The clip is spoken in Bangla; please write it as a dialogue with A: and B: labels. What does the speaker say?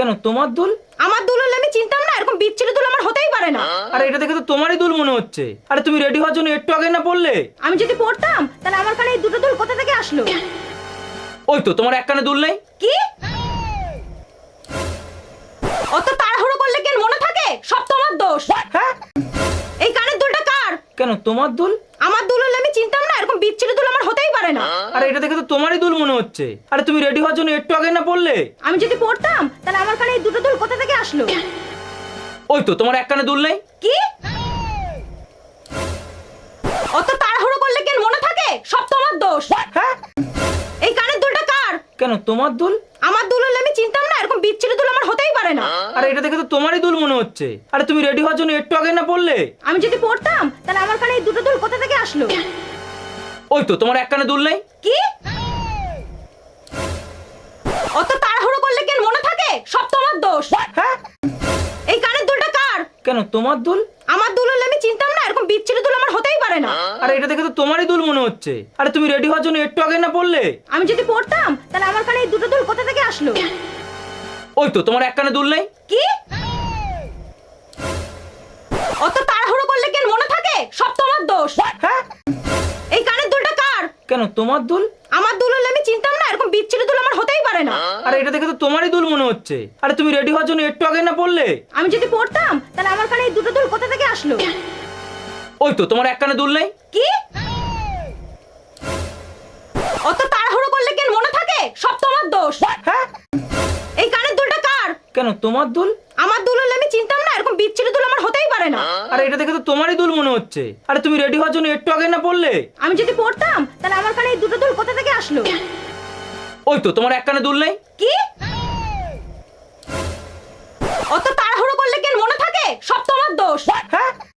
A: কেন তোমার দুল?
B: আমার দুল হলে আমি চিনতাম না, এরকম বিচ্ছিরি দুল আমার হতেই পারে না।
A: আরে এটা দেখে তো তোমারই দুল মনে হচ্ছে। আরে তুমি রেডি হওয়ার জন্য একটু আগে না বললে?
B: আমি যদি পড়তাম তাহলে আমার কানে এই দুটো দুল কোথা থেকে আসলো?
A: ওই তো তোমার এক কানে দুল নেই।
B: কি? অত তাড়াহুড়ো করলে কেন মনে থাকে? সব তোমার দোষ।
A: হ্যাঁ?
B: এই কানের দুলটা কার?
A: কেন তোমার দুল?
B: আমার দুল হলে আমি চিনতাম না, এরকম বিচ্ছিরি দুল আমার হতেই পারে না।
A: আরে এটা দেখে তো তোমারই দুল মনে হচ্ছে। আরে তুমি রেডি হওয়ার জন্য একটু আগে না বললে?
B: আমি যদি পড়তাম তাহলে আমার কানে এই দুটো দুল কোথা থেকে আসলো?
A: ওই তো তোমার এক কানে দুল নেই।
B: কি? অত তাড়াহুড়ো করলে কেন মনে থাকে? সব তোমার দোষ।
A: হ্যাঁ?
B: এই কানের দুলটা কার?
A: কেন তোমার দুল?
B: আমার দুল হলে আমি চিনতাম না, এরকম বিচ্ছিরি দুল আমার হতেই পারে না।
A: আরে এটা দেখে তো তোমারই দুল মনে হচ্ছে। আরে তুমি রেডি হওয়ার জন্য একটু আগে না বললে?
B: আমি যদি পড়তাম তাহলে আমার কানে এই দুটো দুল কোথা থেকে আসলো?
A: ওই তো তোমার এক কানে দুল নেই।
B: কি? অত তাড়াহুড়ো করলে কেন মনে থাকে? সব তোমার দোষ।
A: হ্যাঁ?
B: এই কানের দুলটা কার?
A: কেন তোমার দুল?
B: আমার দুল হলে আমি চিনতাম না, এরকম বিচ্ছিরি দুল আমার হতেই পারে না।
A: আরে এটা দেখে তো তোমারই দুল মনে হচ্ছে। আরে তুমি রেডি হওয়ার জন্য একটু আগে না বললে?
B: আমি যদি পড়তাম তাহলে আমার কানে এই দুটো দুল কোথা থেকে আসলো?
A: ওই তো তোমার এক কানে দুল নেই।
B: কি? অত তাড়াহুড়ো করলে কেন মনে থাকে? সব তোমার দোষ।
A: হ্যাঁ?
B: এই কানের দুলটা কার?
A: কেন তোমার দুল?
B: আমার দুল হলে আমি চিনতাম না, এরকম বিচ্ছিরি দুল আমার হতেই পারে না।
A: আরে এটা দেখে তো তোমারই দুল মনে হচ্ছে। আরে তুমি রেডি হওয়ার জন্য একটু আগে না বললে?
B: আমি যদি পড়তাম তাহলে আমার কানে এই দুটো দুল কোথা থেকে আসলো?
A: ওই তো তোমার এক কানে দুল নেই।
B: কি? অত তাড়াহুড়ো করলে কেন মনে থাকে? সব তোমার দোষ।
A: হ্যাঁ?
B: এই কানের দুলটা কার?
A: কেন তোমার দুল?
B: আমার দুল হলে আমি চিনতাম না, এরকম বিচ্ছিরি দুল আমার হতেই পারে না।
A: আরে এটা দেখে তো তোমারই দুল মনে হচ্ছে। আরে তুমি রেডি হওয়ার জন্য একটু আগে না বললে?
B: আমি যদি পড়তাম তাহলে আমার কানে এই দুটো দুল কোথা থেকে আসলো?
A: ওই তো তোমার এক কানে দুল নেই।
B: কি?